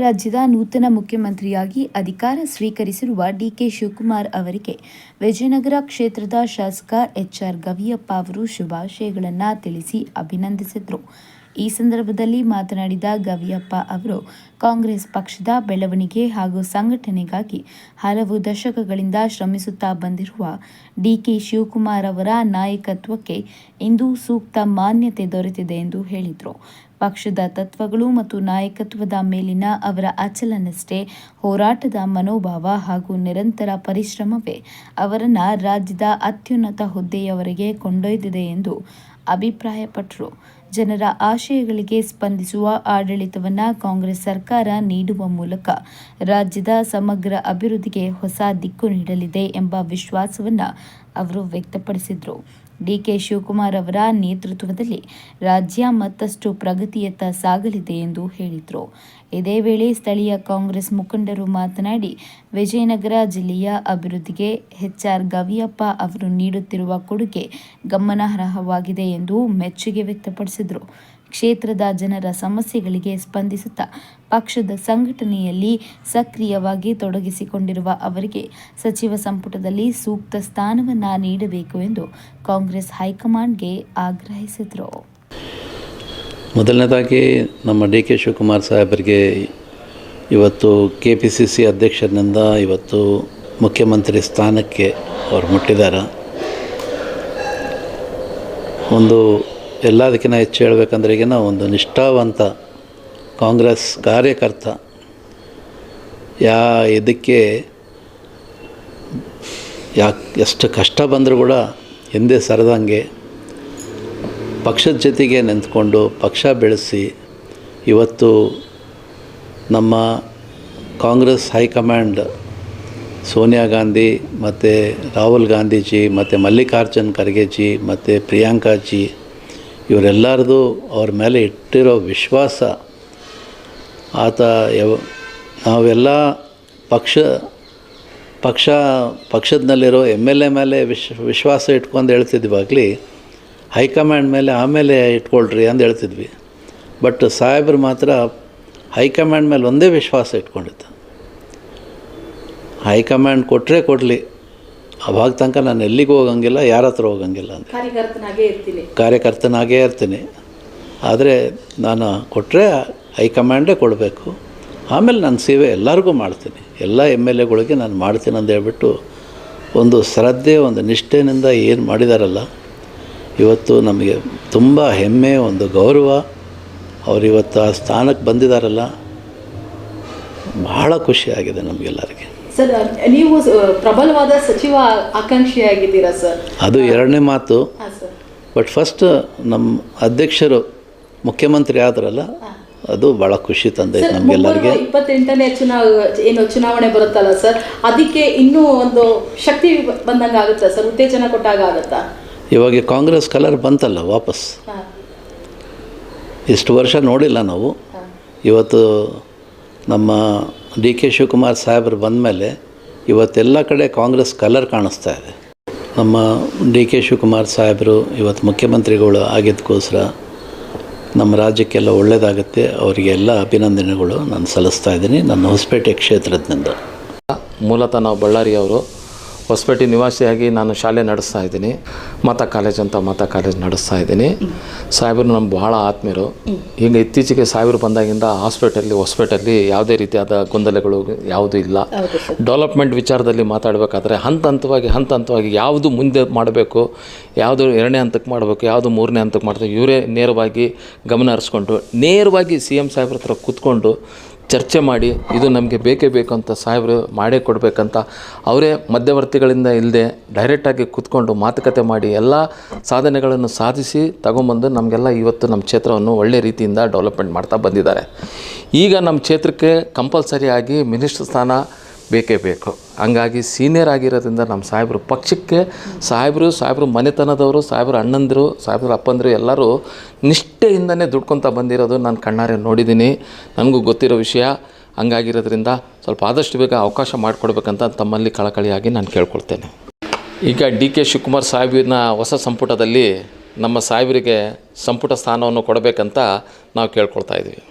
ರಾಜ್ಯದ ನೂತನ ಮುಖ್ಯಮಂತ್ರಿಯಾಗಿ ಅಧಿಕಾರ ಸ್ವೀಕರಿಸಿರುವ ಡಿಕೆ ಶಿವಕುಮಾರ್ ಅವರಿಗೆ ವಿಜಯನಗರ ಕ್ಷೇತ್ರದ ಶಾಸಕ ಎಚ್ಆರ್ ಗವಿಯಪ್ಪ ಅವರು ಶುಭಾಶಯಗಳನ್ನು ತಿಳಿಸಿ ಅಭಿನಂದಿಸಿದರು. ಈ ಸಂದರ್ಭದಲ್ಲಿ ಮಾತನಾಡಿದ ಗವಿಯಪ್ಪ ಅವರು, ಕಾಂಗ್ರೆಸ್ ಪಕ್ಷದ ಬೆಳವಣಿಗೆ ಹಾಗೂ ಸಂಘಟನೆಗಾಗಿ ಹಲವು ದಶಕಗಳಿಂದ ಶ್ರಮಿಸುತ್ತಾ ಬಂದಿರುವ ಡಿಕೆ ಶಿವಕುಮಾರ್ ಅವರ ನಾಯಕತ್ವಕ್ಕೆ ಇಂದು ಸೂಕ್ತ ಮಾನ್ಯತೆ ದೊರೆತಿದೆ ಎಂದು ಹೇಳಿದರು. ಪಕ್ಷದ ತತ್ವಗಳು ಮತ್ತು ನಾಯಕತ್ವದ ಮೇಲಿನ ಅವರ ಅಚಲ ನಿಷ್ಠೆ, ಹೋರಾಟದ ಮನೋಭಾವ ಹಾಗೂ ನಿರಂತರ ಪರಿಶ್ರಮವೇ ಅವರನ್ನು ರಾಜ್ಯದ ಅತ್ಯುನ್ನತ ಹುದ್ದೆಯವರೆಗೆ ಕೊಂಡೊಯ್ದಿದೆ ಎಂದು ಅಭಿಪ್ರಾಯಪಟ್ಟರು. ಜನರ ಆಶಯಗಳಿಗೆ ಸ್ಪಂದಿಸುವ ಆಡಳಿತವನ್ನು ಕಾಂಗ್ರೆಸ್ ಸರ್ಕಾರ ನೀಡುವ ಮೂಲಕ ರಾಜ್ಯದ ಸಮಗ್ರ ಅಭಿವೃದ್ಧಿಗೆ ಹೊಸ ದಿಕ್ಕು ನೀಡಲಿದೆ ಎಂಬ ವಿಶ್ವಾಸವನ್ನು ಅವರು ವ್ಯಕ್ತಪಡಿಸಿದರು. ಡಿಕೆ ಶಿವಕುಮಾರ್ ಅವರ ನೇತೃತ್ವದಲ್ಲಿ ರಾಜ್ಯ ಮತ್ತಷ್ಟು ಪ್ರಗತಿಯತ್ತ ಸಾಗಲಿದೆ ಎಂದು ಹೇಳಿದರು. ಇದೇ ವೇಳೆ ಸ್ಥಳೀಯ ಕಾಂಗ್ರೆಸ್ ಮುಖಂಡರು ಮಾತನಾಡಿ, ವಿಜಯನಗರ ಜಿಲ್ಲೆಯ ಅಭಿವೃದ್ಧಿಗೆ ಎಚ್ಆರ್ ಗವಿಯಪ್ಪ ಅವರು ನೀಡುತ್ತಿರುವ ಕೊಡುಗೆ ಗಮನಾರ್ಹವಾಗಿದೆ ಎಂದು ಮೆಚ್ಚುಗೆ ವ್ಯಕ್ತಪಡಿಸಿದರು. ಕ್ಷೇತ್ರದ ಜನರ ಸಮಸ್ಯೆಗಳಿಗೆ ಸ್ಪಂದಿಸುತ್ತಾ ಪಕ್ಷದ ಸಂಘಟನೆಯಲ್ಲಿ ಸಕ್ರಿಯವಾಗಿ ತೊಡಗಿಸಿಕೊಂಡಿರುವ ಅವರಿಗೆ ಸಚಿವ ಸಂಪುಟದಲ್ಲಿ ಸೂಕ್ತ ಸ್ಥಾನವನ್ನು ನೀಡಬೇಕು ಎಂದು ಕಾಂಗ್ರೆಸ್ ಹೈಕಮಾಂಡ್ಗೆ ಆಗ್ರಹಿಸಿದರು. ಮೊದಲನೇದಾಗಿ ನಮ್ಮ ಡಿ ಕೆ ಶಿವಕುಮಾರ್ ಸಾಹೇಬರಿಗೆ ಇವತ್ತು KPCC ಅಧ್ಯಕ್ಷರಿಂದ ಇವತ್ತು ಮುಖ್ಯಮಂತ್ರಿ ಸ್ಥಾನಕ್ಕೆ ಅವರು ಮುಟ್ಟಿದ್ದಾರೆ. ಒಂದು ಎಲ್ಲದಕ್ಕಿಂತ ಹೆಚ್ಚು ಹೇಳಬೇಕಂದ್ರೆ ಈಗಿನ ಒಂದು ನಿಷ್ಠಾವಂತ ಕಾಂಗ್ರೆಸ್ ಕಾರ್ಯಕರ್ತ ಇದಕ್ಕೆ ಎಷ್ಟು ಕಷ್ಟ ಬಂದರೂ ಕೂಡ ಹಿಂದೆ ಸರಿದಂಗೆ ಪಕ್ಷದ ಜೊತೆಗೆ ನಿಂತ್ಕೊಂಡು ಪಕ್ಷ ಬೆಳೆಸಿ ಇವತ್ತು ನಮ್ಮ ಕಾಂಗ್ರೆಸ್ ಹೈಕಮಾಂಡ್ ಸೋನಿಯಾ ಗಾಂಧಿ ಮತ್ತು ರಾಹುಲ್ ಗಾಂಧೀಜಿ ಮತ್ತು ಮಲ್ಲಿಕಾರ್ಜುನ್ ಖರ್ಗೆಜಿ ಮತ್ತು ಪ್ರಿಯಾಂಕಾಜಿ ಇವರೆಲ್ಲರದು ಅವ್ರ ಮೇಲೆ ಇಟ್ಟಿರೋ ವಿಶ್ವಾಸ, ನಾವೆಲ್ಲ ಪಕ್ಷದಲ್ಲಿರೋ MLA ಮೇಲೆ ವಿಶ್ವಾಸ ಇಟ್ಕೊಂಡು ಹೇಳ್ತಿದ್ವಾಗಲಿ ಹೈಕಮಾಂಡ್ ಮೇಲೆ ಆಮೇಲೆ ಇಟ್ಕೊಳ್ರಿ ಅಂತ ಹೇಳ್ತಿದ್ವಿ. ಬಟ್ ಸಾಹೇಬ್ರು ಮಾತ್ರ ಹೈಕಮಾಂಡ್ ಮೇಲೆ ಒಂದೇ ವಿಶ್ವಾಸ ಇಟ್ಕೊಂಡಿದ್ದ. ಹೈಕಮಾಂಡ್ ಕೊಟ್ಟರೆ ಕೊಡಲಿ, ಅವಾಗ ತನಕ ನಾನು ಎಲ್ಲಿಗೂ ಹೋಗಂಗಿಲ್ಲ, ಯಾರ ಹತ್ರ ಹೋಗಂಗಿಲ್ಲ ಅಂತ ಕಾರ್ಯಕರ್ತನಾಗೇ ಇರ್ತೀನಿ. ಆದರೆ ನಾನು ಕೊಟ್ಟರೆ ಹೈಕಮಾಂಡೇ ಕೊಡಬೇಕು, ಆಮೇಲೆ ನನ್ನ ಸೇವೆ ಎಲ್ಲರಿಗೂ ಮಾಡ್ತೀನಿ, ಎಲ್ಲ MLAಗಳಿಗೆ ನಾನು ಮಾಡ್ತೀನಿ ಅಂತ ಹೇಳ್ಬಿಟ್ಟು ಒಂದು ಶ್ರದ್ಧೆ, ಒಂದು ನಿಷ್ಠೆಯಿಂದ ಏನು ಮಾಡಿದಾರಲ್ಲ, ಇವತ್ತು ನಮಗೆ ತುಂಬ ಹೆಮ್ಮೆ, ಒಂದು ಗೌರವ. ಅವರು ಇವತ್ತು ಆ ಸ್ಥಾನಕ್ಕೆ ಬಂದಿದ್ದಾರಲ್ಲ, ಬಹಳ ಖುಷಿಯಾಗಿದೆ ನಮಗೆಲ್ಲರಿಗೆ. ಸರ್, ನೀವು ಪ್ರಬಲವಾದ ಸಚಿವ ಆಕಾಂಕ್ಷಿಯಾಗಿದ್ದೀರಾ ಸರ್? ಅದು ಎರಡನೇ ಮಾತು. ಬಟ್ ಫಸ್ಟ್ ನಮ್ಮ ಅಧ್ಯಕ್ಷರು ಮುಖ್ಯಮಂತ್ರಿ ಆದ್ರಲ್ಲ, ಅದು ಭಾಳ ಖುಷಿ ತಂದೈತೆ ನಮಗೆಲ್ಲರಿಗೆ. 28ನೇ ಚುನಾವಣೆ ಬರುತ್ತಲ್ಲ ಸರ್, ಅದಕ್ಕೆ ಇನ್ನೂ ಒಂದು ಶಕ್ತಿ ಬಂದಂಗೆ ಆಗುತ್ತಾ ಸರ್? ಉತ್ತೇಜನ ಕೊಟ್ಟಾಗ ಆಗುತ್ತಾ? ಇವಾಗ ಕಾಂಗ್ರೆಸ್ ಕಲರ್ ಬಂತಲ್ಲ ವಾಪಸ್, ಇಷ್ಟು ವರ್ಷ ನೋಡಿಲ್ಲ ನಾವು. ಇವತ್ತು ನಮ್ಮ ಡಿ ಕೆ ಶಿವಕುಮಾರ್ ಸಾಹೇಬರು ಬಂದ ಮೇಲೆ ಇವತ್ತೆಲ್ಲ ಕಡೆ ಕಾಂಗ್ರೆಸ್ ಕಲರ್ ಕಾಣಿಸ್ತಾ ಇದೆ. ನಮ್ಮ ಡಿ ಕೆ ಶಿವಕುಮಾರ್ ಸಾಹೇಬರು ಇವತ್ತು ಮುಖ್ಯಮಂತ್ರಿಗಳು ಆಗಿದ್ದಕ್ಕೋಸ್ಕರ ನಮ್ಮ ರಾಜ್ಯಕ್ಕೆಲ್ಲ ಒಳ್ಳೆಯದಾಗುತ್ತೆ. ಅವರಿಗೆಲ್ಲ ಅಭಿನಂದನೆಗಳು ನಾನು ಸಲ್ಲಿಸ್ತಾ ಇದ್ದೀನಿ ನನ್ನ ಹೊಸಪೇಟೆ ಕ್ಷೇತ್ರದಿಂದ. ಮೂಲತಃ ನಾವು ಬಳ್ಳಾರಿಯವರು, ಹೊಸಪೇಟೆ ನಿವಾಸಿಯಾಗಿ ನಾನು ಶಾಲೆ ನಡೆಸ್ತಾ ಇದ್ದೀನಿ. ಮಾತಾ ಕಾಲೇಜ್ ನಡೆಸ್ತಾ ಇದ್ದೀನಿ. ಸಾಹೇಬರು ನಮ್ಗೆ ಬಹಳ ಆತ್ಮೀಯರು. ಈಗ ಇತ್ತೀಚೆಗೆ ಸಾಹೇಬರು ಬಂದಾಗಿಂದ ಹೊಸಪೇಟೆಯಲ್ಲಿ ಯಾವುದೇ ರೀತಿಯಾದ ಗೊಂದಲಗಳು ಯಾವುದೂ ಇಲ್ಲ. ಡೆವಲಪ್ಮೆಂಟ್ ವಿಚಾರದಲ್ಲಿ ಮಾತಾಡಬೇಕಾದ್ರೆ ಹಂತವಾಗಿ ಯಾವುದು ಮುಂದೆ ಮಾಡಬೇಕು, ಯಾವುದು 2ನೇ ಹಂತಕ್ಕೆ ಮಾಡಬೇಕು, ಯಾವುದು 3ನೇ ಹಂತಕ್ಕೆ ಮಾಡಬೇಕು, ಇವರೇ ನೇರವಾಗಿ ಗಮನ ಹರಿಸ್ಕೊಂಡು ನೇರವಾಗಿ CM ಸಾಹೇಬ್ರ ಹತ್ರ ಕೂತ್ಕೊಂಡು ಚರ್ಚೆ ಮಾಡಿ ಇದು ನಮಗೆ ಬೇಕೇ ಬೇಕು ಅಂತ ಸಾಹೇಬರು ಮಾಡೇ ಕೊಡಬೇಕಂತ ಅವರೇ ಮಧ್ಯವರ್ತಿಗಳಿಂದ ಇಲ್ಲದೆ ಡೈರೆಕ್ಟಾಗಿ ಕೂತ್ಕೊಂಡು ಮಾತುಕತೆ ಮಾಡಿ ಎಲ್ಲ ಸಾಧನೆಗಳನ್ನು ಸಾಧಿಸಿ ತಗೊಂಬಂದು ನಮಗೆಲ್ಲ ಇವತ್ತು ನಮ್ಮ ಕ್ಷೇತ್ರವನ್ನು ಒಳ್ಳೆ ರೀತಿಯಿಂದ ಡೆವಲಪ್ಮೆಂಟ್ ಮಾಡ್ತಾ ಬಂದಿದ್ದಾರೆ. ಈಗ ನಮ್ಮ ಕ್ಷೇತ್ರಕ್ಕೆ ಕಂಪಲ್ಸರಿಯಾಗಿ ಮಿನಿಸ್ಟರ್ ಸ್ಥಾನ ಬೇಕೇ ಬೇಕು. ಹಂಗಾಗಿ ಸೀನಿಯರ್ ಆಗಿರೋದ್ರಿಂದ ನಮ್ಮ ಸಾಹೇಬರು ಪಕ್ಷಕ್ಕೆ ಸಾಹೇಬರು ಮನೆತನದವರು, ಸಾಹೇಬರು ಅಣ್ಣಂದಿರು, ಸಾಹೇಬರು ಅಪ್ಪಂದಿರು ಎಲ್ಲರೂ ನಿಷ್ಠೆಯಿಂದನೇ ದುಡ್ಕೊತಾ ಬಂದಿರೋದು ನಾನು ಕಣ್ಣಾರೆ ನೋಡಿದ್ದೀನಿ, ನನಗೂ ಗೊತ್ತಿರೋ ವಿಷಯ. ಹಂಗಾಗಿರೋದ್ರಿಂದ ಸ್ವಲ್ಪ ಆದಷ್ಟು ಬೇಗ ಅವಕಾಶ ಮಾಡಿಕೊಡ್ಬೇಕಂತ ತಮ್ಮಲ್ಲಿ ಕಳಕಳಿಯಾಗಿ ನಾನು ಕೇಳ್ಕೊಳ್ತೇನೆ. ಈಗ ಡಿ ಕೆ ಶಿವಕುಮಾರ್ ಸಾಹೇಬಿನ ಹೊಸ ಸಂಪುಟದಲ್ಲಿ ನಮ್ಮ ಸಾಹೇಬರಿಗೆ ಸಂಪುಟ ಸ್ಥಾನವನ್ನು ಕೊಡಬೇಕಂತ ನಾವು ಕೇಳ್ಕೊಳ್ತಾ ಇದ್ದೀವಿ.